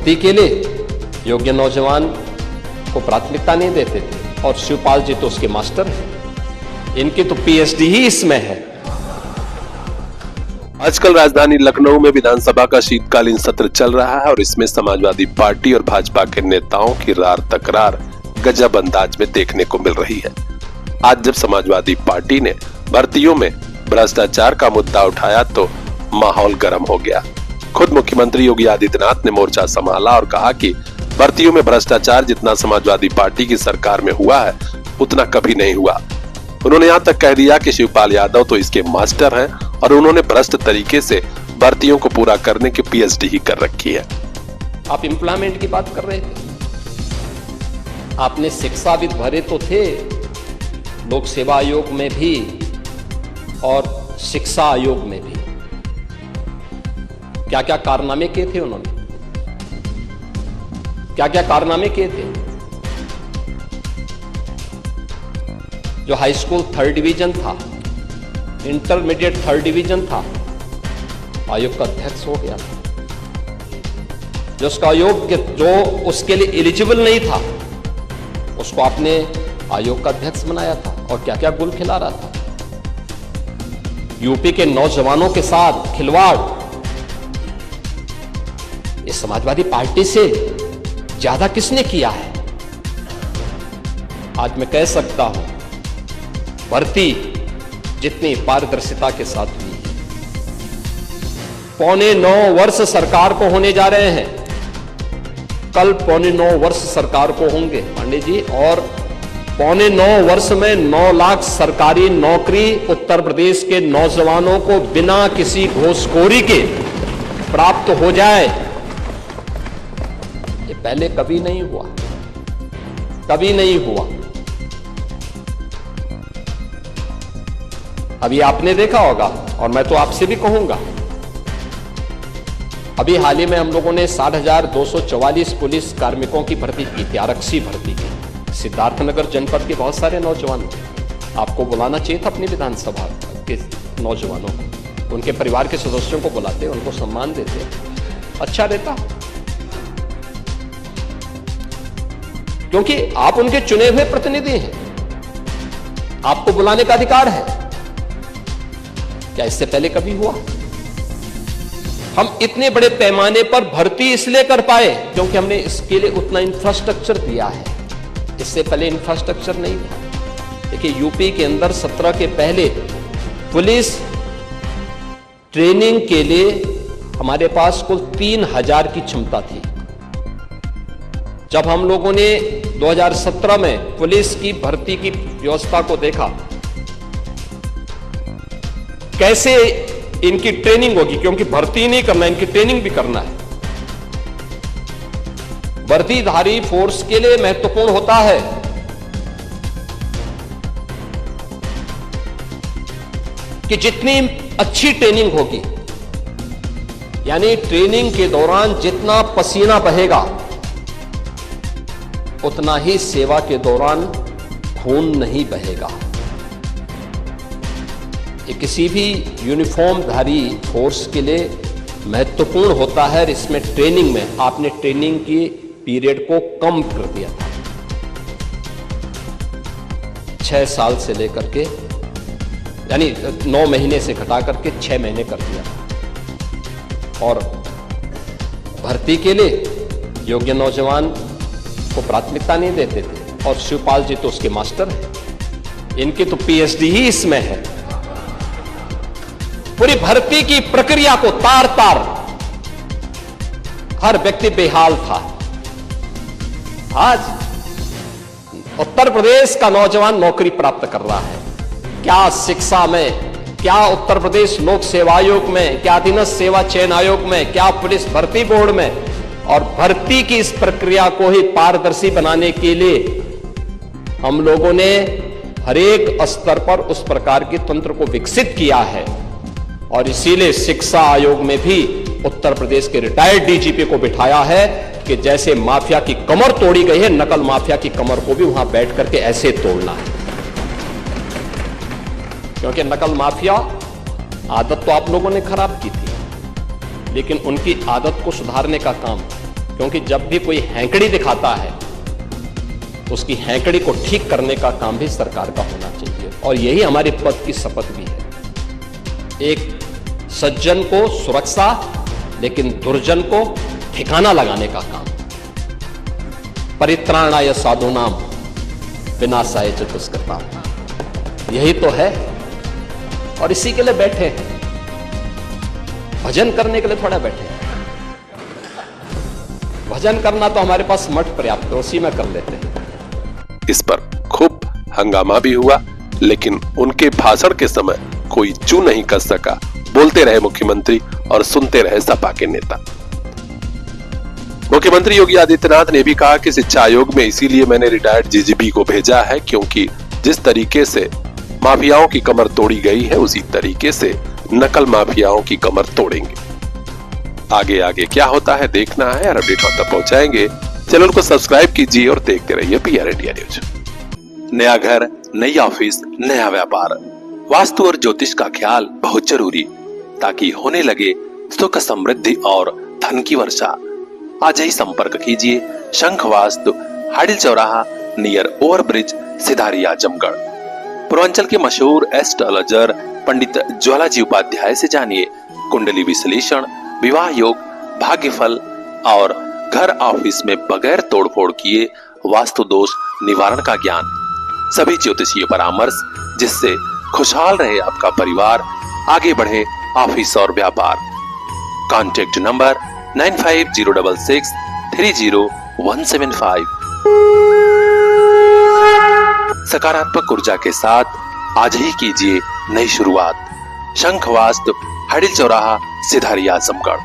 भर्ती के लिए योग्य नौजवान को प्राथमिकता नहीं देते थे, और शिवपाल जी तो उसके मास्टर हैं, इनकी तो पीएचडी ही इसमें है। आजकल राजधानी लखनऊ में विधानसभा का शीतकालीन सत्र चल रहा है और इसमें समाजवादी पार्टी और भाजपा के नेताओं की रार तकरार गजब अंदाज में देखने को मिल रही है। आज जब समाजवादी पार्टी ने भर्तियों में भ्रष्टाचार का मुद्दा उठाया तो माहौल गर्म हो गया। खुद मुख्यमंत्री योगी आदित्यनाथ ने मोर्चा संभाला और कहा कि भर्तियों में भ्रष्टाचार जितना समाजवादी पार्टी की सरकार में हुआ है उतना कभी नहीं हुआ। उन्होंने यहाँ तक कह दिया कि शिवपाल यादव तो इसके मास्टर हैं और उन्होंने भ्रष्ट तरीके से भर्तियों को पूरा करने की पीएचडी ही कर रखी है। आप एम्प्लॉयमेंट की बात कर रहे थे, आपने शिक्षाविद भरे तो थे लोक सेवा आयोग में भी और शिक्षा आयोग में भी। क्या क्या कारनामे किए थे उन्होंने, क्या क्या कारनामे किए थे। जो हाई स्कूल 3rd डिवीजन था, इंटरमीडिएट 3rd डिवीजन था, आयोग का अध्यक्ष हो गया था। जो उसका आयोग जो उसके लिए एलिजिबल नहीं था उसको आपने आयोग का अध्यक्ष बनाया था, और क्या क्या गुल खिला रहा था। यूपी के नौजवानों के साथ खिलवाड़ इस समाजवादी पार्टी से ज्यादा किसने किया है। आज मैं कह सकता हूं भर्ती जितनी पारदर्शिता के साथ हुई है, 8.25 वर्ष सरकार को होने जा रहे हैं, कल 8.25 वर्ष सरकार को होंगे पांडे जी, और 8.25 वर्ष में 9 लाख सरकारी नौकरी उत्तर प्रदेश के नौजवानों को बिना किसी घूसखोरी के प्राप्त हो जाए। ये पहले कभी नहीं हुआ, कभी नहीं हुआ। अभी आपने देखा होगा, और मैं तो आपसे भी कहूंगा, अभी हाल ही में हम लोगों ने 60,244 पुलिस कार्मिकों की भर्ती की थी, आरक्षी भर्ती की। सिद्धार्थनगर जनपद के बहुत सारे नौजवान थे, आपको बुलाना चाहिए था अपनी विधानसभा के नौजवानों को, उनके परिवार के सदस्यों को बुलाते, उनको सम्मान देते, अच्छा रहता। क्योंकि आप उनके चुने हुए प्रतिनिधि हैं, आपको बुलाने का अधिकार है। क्या इससे पहले कभी हुआ? हम इतने बड़े पैमाने पर भर्ती इसलिए कर पाए क्योंकि हमने इसके लिए उतना इंफ्रास्ट्रक्चर दिया है। इससे पहले इंफ्रास्ट्रक्चर नहीं था। देखिए, यूपी के अंदर 17 के पहले पुलिस ट्रेनिंग के लिए हमारे पास कुल 3000 की क्षमता थी। जब हम लोगों ने 2017 में पुलिस की भर्ती की व्यवस्था को देखा, कैसे इनकी ट्रेनिंग होगी, क्योंकि भर्ती नहीं करना, इनकी ट्रेनिंग भी करना है। वर्दीधारी फोर्स के लिए महत्वपूर्ण होता है कि जितनी अच्छी ट्रेनिंग होगी, यानी ट्रेनिंग के दौरान जितना पसीना बहेगा उतना ही सेवा के दौरान खून नहीं बहेगा। ये किसी भी यूनिफॉर्मधारी फोर्स के लिए महत्वपूर्ण होता है। इसमें ट्रेनिंग में आपने ट्रेनिंग की पीरियड को कम कर दिया था, 6 साल से लेकर के, यानी 9 महीने से घटा करके 6 महीने कर दिया था। और भर्ती के लिए योग्य नौजवान को प्राथमिकता नहीं देते थे, और शिवपाल जी तो उसके मास्टर हैं, इनकी तो पीएचडी ही इसमें है। पूरी भर्ती की प्रक्रिया को तार तार हर व्यक्ति बेहाल था। आज उत्तर प्रदेश का नौजवान नौकरी प्राप्त कर रहा है। क्या शिक्षा में, क्या उत्तर प्रदेश लोक सेवा आयोग में, क्या अधीनस्थ सेवा चयन आयोग में, क्या पुलिस भर्ती बोर्ड में। और भर्ती की इस प्रक्रिया को ही पारदर्शी बनाने के लिए हम लोगों ने हरेक स्तर पर उस प्रकार के तंत्र को विकसित किया है। और इसीलिए शिक्षा आयोग में भी उत्तर प्रदेश के रिटायर्ड डीजीपी को बिठाया है कि जैसे माफिया की कमर तोड़ी गई है, नकल माफिया की कमर को भी वहां बैठ करके ऐसे तोड़ना है। क्योंकि नकल माफिया आदत तो आप लोगों ने खराब की थी, लेकिन उनकी आदत को सुधारने का काम क्योंकि जब भी कोई हैंकड़ी दिखाता है उसकी हैंकड़ी को ठीक करने का काम भी सरकार का होना चाहिए, और यही हमारे पद की शपथ भी है। एक सज्जन को सुरक्षा, लेकिन दुर्जन को ठिकाना लगाने का काम। परित्राणाय साधूनाम विनाशाय च दुष्कृताम, यही तो है, और इसी के लिए बैठे हैं। भजन करने के लिए थोड़ा बैठे हैं। भजन करना तो हमारे पास मठ पर्याप्त है, उसी में कर लेते हैं। इस पर खूब हंगामा भी हुआ, लेकिन उनके भाषण के समय कोई चू नहीं कर सका। बोलते रहे मुख्यमंत्री और सुनते रहे सपा के नेता। मुख्यमंत्री योगी आदित्यनाथ ने भी कहा कि शिक्षा आयोग में इसीलिए मैंने रिटायर्ड जीजीबी को भेजा है, क्योंकि जिस तरीके से माफियाओं की कमर तोड़ी गई है, उसी तरीके से नकल माफियाओं की कमर तोड़ेंगे। आगे आगे क्या होता है देखना है, और अपडेट तक पहुंचाएंगे। चैनल को सब्सक्राइब कीजिए और देखते रहिए PR इंडिया न्यूज। नया घर, नई ऑफिस, नया व्यापार, वास्तु और ज्योतिष का ख्याल बहुत जरूरी, ताकि होने लगे सुख, समृद्धि और धन की वर्षा। आज ही संपर्क कीजिए शंख वास्तु, हाडिल चौराहा, नियर ओवरब्रिज, सिधारिया, आजमगढ़। पूर्वांचल के मशहूर एस्ट्रोलॉजर पंडित ज्वालाजी उपाध्याय से जानिए कुंडली विश्लेषण, विवाह योग, भाग्यफल और घर ऑफिस में बगैर तोड़फोड़ किए वास्तु दोष निवारण का ज्ञान। सभी ज्योतिषीय परामर्श, जिससे खुशहाल रहे आपका परिवार, आगे बढ़े ऑफिस और व्यापार। Contact number 9506630175। सकारात्मक ऊर्जा के साथ आज ही कीजिए नई शुरुआत। शंख वास्तु, हाडिल चौराहा, सिधारिया, आजमगढ़।